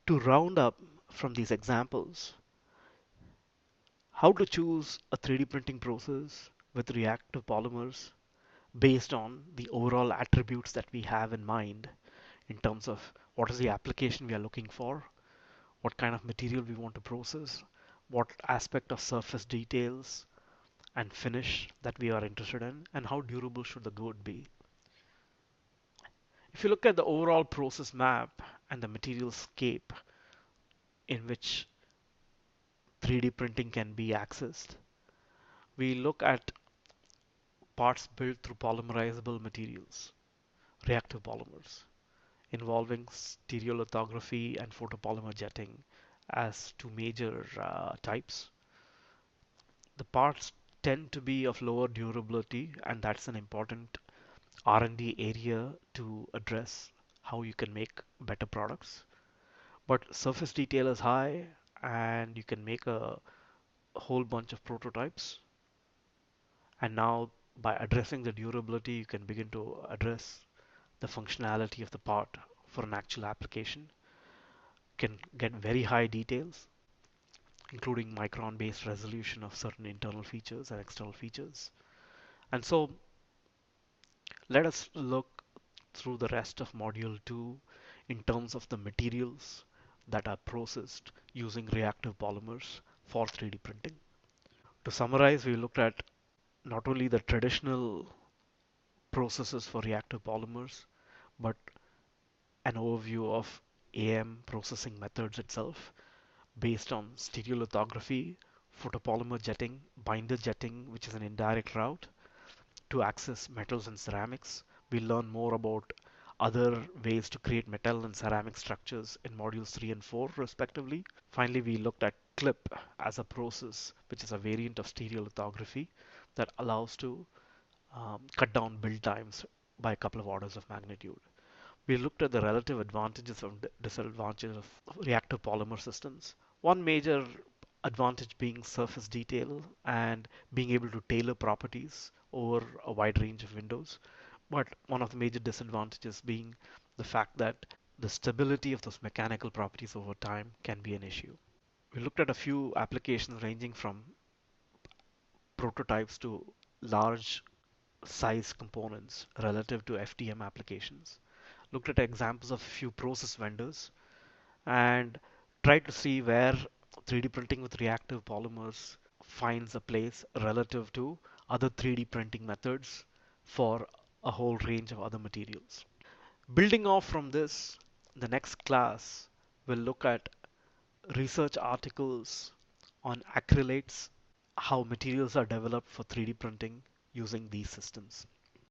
To round up from these examples, how to choose a 3D printing process with reactive polymers based on the overall attributes that we have in mind in terms of what is the application we are looking for, what kind of material we want to process, what aspect of surface details and finish that we are interested in, and how durable should the good be. If you look at the overall process map and the material scape in which 3D printing can be accessed, we look at parts built through polymerizable materials, reactive polymers, involving stereolithography and photopolymer jetting as two major types. The parts tend to be of lower durability, and that's an important R&D area to address how you can make better products. But surface detail is high, and you can make a whole bunch of prototypes. And now, by addressing the durability, you can begin to address the functionality of the part for an actual application. Can get very high details, including micron-based resolution of certain internal features and external features. And so let us look through the rest of module 2 in terms of the materials that are processed using reactive polymers for 3D printing. To summarize, we looked at not only the traditional processes for reactive polymers, but an overview of AM processing methods itself based on stereolithography, photopolymer jetting, binder jetting, which is an indirect route to access metals and ceramics. We learn more about other ways to create metal and ceramic structures in modules 3 and 4 respectively. Finally, we looked at clip as a process, which is a variant of stereolithography that allows to cut down build times by a couple of orders of magnitude. We looked at the relative advantages and disadvantages of reactive polymer systems. One major advantage being surface detail and being able to tailor properties over a wide range of windows. But one of the major disadvantages being the fact that the stability of those mechanical properties over time can be an issue. We looked at a few applications ranging from prototypes to large size components relative to FDM applications. Looked at examples of a few process vendors and tried to see where 3D printing with reactive polymers finds a place relative to other 3D printing methods for a whole range of other materials. Building off from this, the next class will look at research articles on acrylates, how materials are developed for 3D printing using these systems.